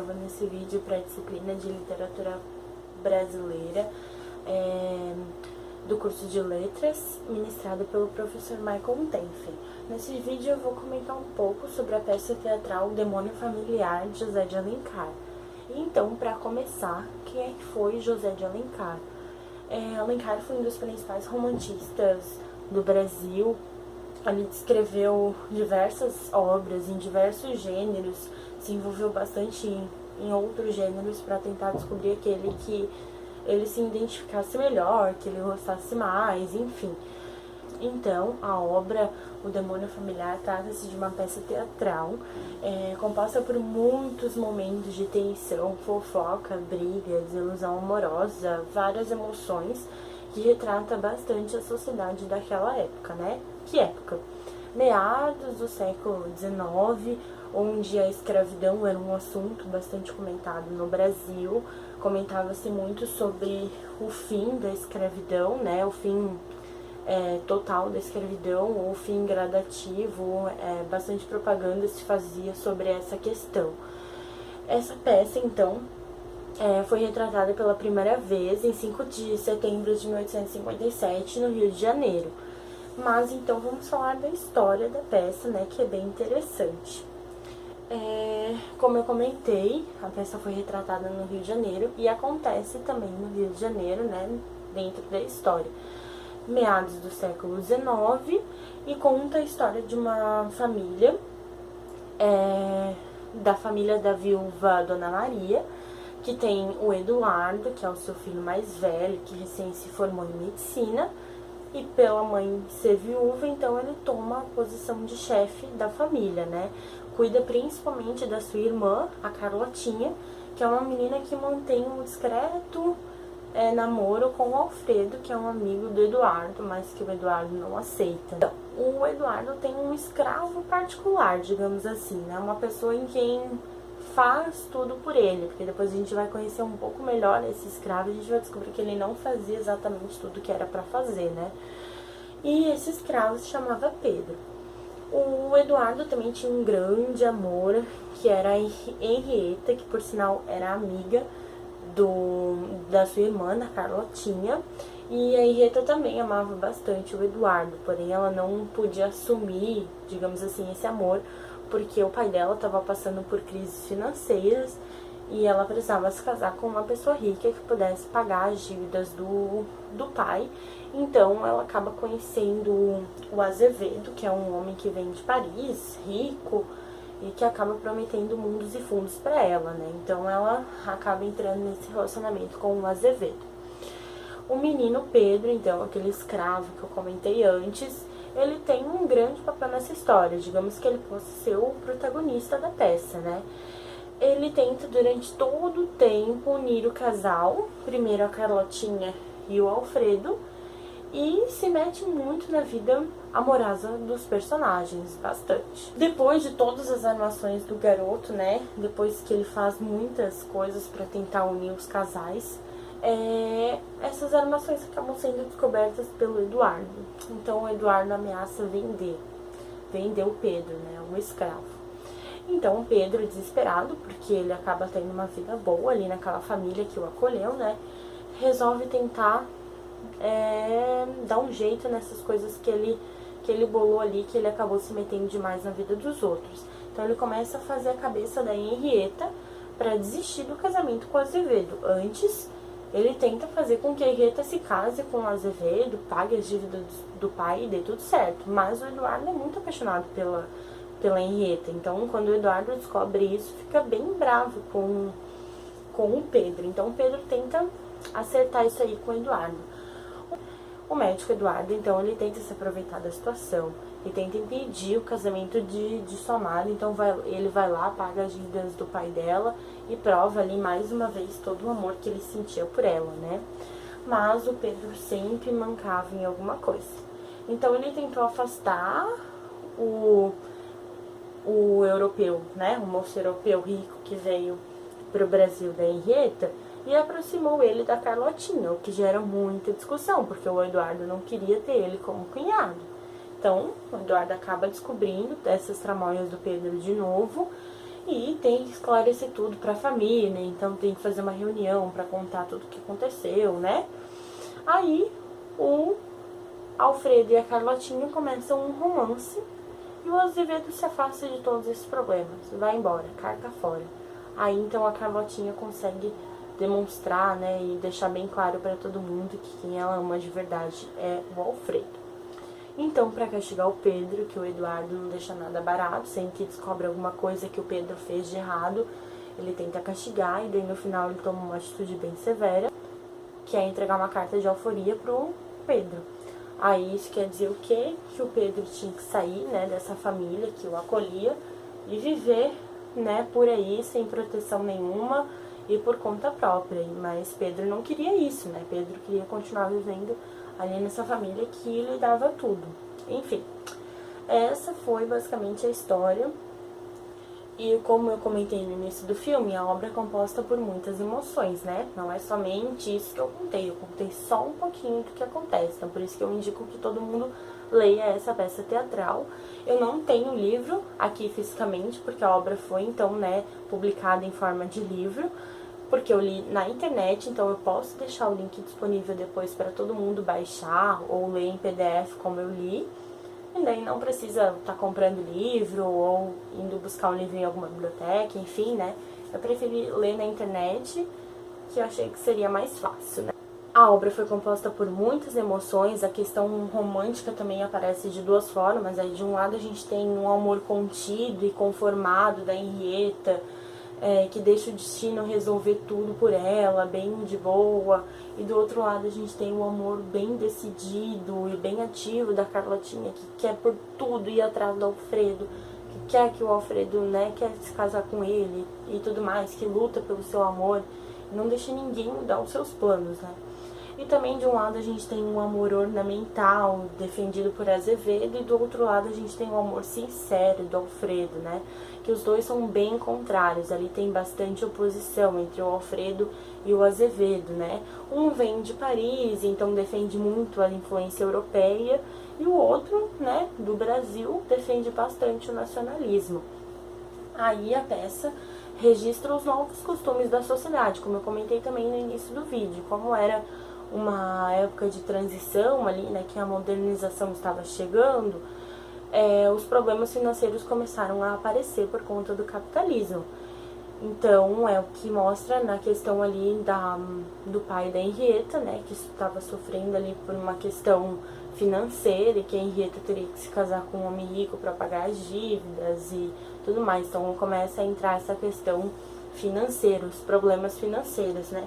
prova nesse vídeo para a disciplina de literatura brasileira do curso de letras, ministrada pelo professor Michael Tenfen. Nesse vídeo eu vou comentar um pouco sobre a peça teatral O Demônio Familiar, de José de Alencar. E então, para começar, quem é que foi José de Alencar? Alencar foi um dos principais romancistas do Brasil. Ele escreveu diversas obras em diversos gêneros, se envolveu bastante em outros gêneros para tentar descobrir aquele que ele se identificasse melhor, que ele gostasse mais, enfim. Então, a obra O Demônio Familiar trata-se de uma peça teatral composta por muitos momentos de tensão, fofoca, briga, desilusão amorosa, várias emoções, que retrata bastante a sociedade daquela época, né? Que época? Meados do século XIX, onde a escravidão era um assunto bastante comentado no Brasil. Comentava-se muito sobre o fim da escravidão, né? O fim total da escravidão, ou o fim gradativo. Bastante propaganda se fazia sobre essa questão. Essa peça, então, foi retratada pela primeira vez em 5 de setembro de 1857, no Rio de Janeiro. Mas então vamos falar da história da peça, né, que é bem interessante. Como eu comentei, a peça foi retratada no Rio de Janeiro e acontece também no Rio de Janeiro, né, dentro da história. Meados do século XIX, e conta a história de uma família, da família da viúva Dona Maria, que tem o Eduardo, que é o seu filho mais velho, que recém se formou em medicina, e pela mãe ser viúva, então ele toma a posição de chefe da família, né? Cuida principalmente da sua irmã, a Carlotinha, que é uma menina que mantém um discreto namoro com o Alfredo, que é um amigo do Eduardo, mas que o Eduardo não aceita. Então, o Eduardo tem um escravo particular, digamos assim, né? Uma pessoa em quem faz tudo por ele, porque depois a gente vai conhecer um pouco melhor esse escravo e a gente vai descobrir que ele não fazia exatamente tudo que era pra fazer, né? E esse escravo se chamava Pedro. O Eduardo também tinha um grande amor, que era a Henrietta, que por sinal era amiga da sua irmã, da Carlotinha. E a Henrietta também amava bastante o Eduardo, porém ela não podia assumir, digamos assim, esse amor, porque o pai dela estava passando por crises financeiras e ela precisava se casar com uma pessoa rica que pudesse pagar as dívidas do pai. Então ela acaba conhecendo o Azevedo, que é um homem que vem de Paris, rico, e que acaba prometendo mundos e fundos para ela, né? Então ela acaba entrando nesse relacionamento com o Azevedo. O menino Pedro, então, aquele escravo que eu comentei antes, ele tem um grande papel nessa história, digamos que ele possa ser o protagonista da peça, né? Ele tenta durante todo o tempo unir o casal, primeiro a Carlotinha e o Alfredo, e se mete muito na vida amorosa dos personagens, bastante. Depois de todas as armações do garoto, né, depois que ele faz muitas coisas para tentar unir os casais, essas armações acabam sendo descobertas pelo Eduardo. Então o Eduardo ameaça vender o Pedro, né, o escravo. Então o Pedro, desesperado, porque ele acaba tendo uma vida boa ali naquela família que o acolheu, né, resolve tentar dar um jeito nessas coisas que ele bolou ali, que ele acabou se metendo demais na vida dos outros. Então ele começa a fazer a cabeça da Henrietta para desistir do casamento com o Azevedo. Antes, ele tenta fazer com que a Henrietta se case com o Azevedo, pague as dívidas do pai e dê tudo certo. Mas o Eduardo é muito apaixonado pela Henrietta. Então, quando o Eduardo descobre isso, fica bem bravo com o Pedro. Então, o Pedro tenta acertar isso aí com o Eduardo. O médico Eduardo, então, ele tenta se aproveitar da situação e tenta impedir o casamento de sua amada. Então ele vai lá, paga as dívidas do pai dela e prova ali mais uma vez todo o amor que ele sentia por ela, né? Mas o Pedro sempre mancava em alguma coisa. Então ele tentou afastar o europeu, né? O moço europeu rico que veio pro Brasil da Henrietta, e aproximou ele da Carlotinha, o que gera muita discussão, porque o Eduardo não queria ter ele como cunhado. Então, o Eduardo acaba descobrindo dessas tramóias do Pedro de novo, e tem que esclarecer tudo pra família, então tem que fazer uma reunião pra contar tudo o que aconteceu, né? Aí o Alfredo e a Carlotinha começam um romance e o Azevedo se afasta de todos esses problemas, vai embora, carta fora. Aí então a Carlotinha consegue demonstrar, né, e deixar bem claro pra todo mundo que quem ela ama de verdade é o Alfredo. Então, pra castigar o Pedro, que o Eduardo não deixa nada barato, sempre que descobre alguma coisa que o Pedro fez de errado, ele tenta castigar e daí no final ele toma uma atitude bem severa, que é entregar uma carta de alforria pro Pedro. Aí isso quer dizer o quê? Que o Pedro tinha que sair, né, dessa família que o acolhia e viver, né, por aí sem proteção nenhuma e por conta própria. Mas Pedro não queria isso, né? Pedro queria continuar vivendo ali nessa família que lhe dava tudo. Enfim, essa foi basicamente a história. E como eu comentei no início do filme, a obra é composta por muitas emoções, né? Não é somente isso que eu contei só um pouquinho do que acontece. Então, por isso que eu indico que todo mundo leia essa peça teatral. Eu não tenho o livro aqui fisicamente, porque a obra foi, então, né, publicada em forma de livro, porque eu li na internet, então eu posso deixar o link disponível depois para todo mundo baixar ou ler em PDF como eu li. E daí não precisa estar comprando livro ou indo buscar um livro em alguma biblioteca, enfim, né? Eu preferi ler na internet, que eu achei que seria mais fácil, né? A obra foi composta por muitas emoções, a questão romântica também aparece de duas formas. Aí de um lado a gente tem um amor contido e conformado da Henrietta, que deixa o destino resolver tudo por ela, bem de boa. E do outro lado a gente tem um amor bem decidido e bem ativo da Carlotinha, que quer por tudo ir atrás do Alfredo, que quer que o Alfredo, né, quer se casar com ele e tudo mais, que luta pelo seu amor e não deixa ninguém mudar os seus planos, né. E também de um lado a gente tem um amor ornamental, defendido por Azevedo, e do outro lado a gente tem um amor sincero do Alfredo, né? Que os dois são bem contrários, ali tem bastante oposição entre o Alfredo e o Azevedo, né? Um vem de Paris, então defende muito a influência europeia, e o outro, né, do Brasil, defende bastante o nacionalismo. Aí a peça registra os novos costumes da sociedade, como eu comentei também no início do vídeo, como era uma época de transição ali, né, que a modernização estava chegando, os problemas financeiros começaram a aparecer por conta do capitalismo. Então, é o que mostra na questão ali do pai da Henrietta, né, que estava sofrendo ali por uma questão financeira e que a Henrietta teria que se casar com um homem rico para pagar as dívidas e tudo mais. Então, começa a entrar essa questão financeira, os problemas financeiros, né.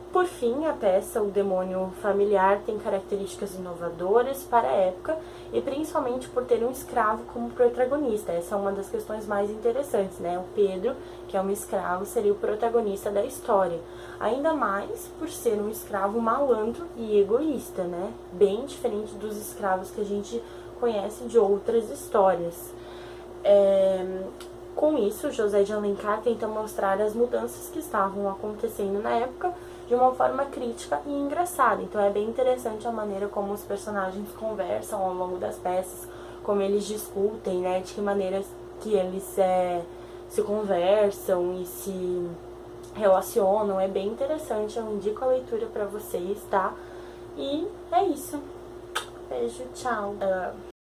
Por fim, a peça O Demônio Familiar tem características inovadoras para a época e principalmente por ter um escravo como protagonista. Essa é uma das questões mais interessantes, né? O Pedro, que é um escravo, seria o protagonista da história. Ainda mais por ser um escravo malandro e egoísta, né? Bem diferente dos escravos que a gente conhece de outras histórias. Com isso, José de Alencar tenta mostrar as mudanças que estavam acontecendo na época de uma forma crítica e engraçada. Então é bem interessante a maneira como os personagens conversam ao longo das peças, como eles discutem, né, de que maneira que eles se conversam e se relacionam. É bem interessante, eu indico a leitura pra vocês, tá? E é isso. Beijo, tchau.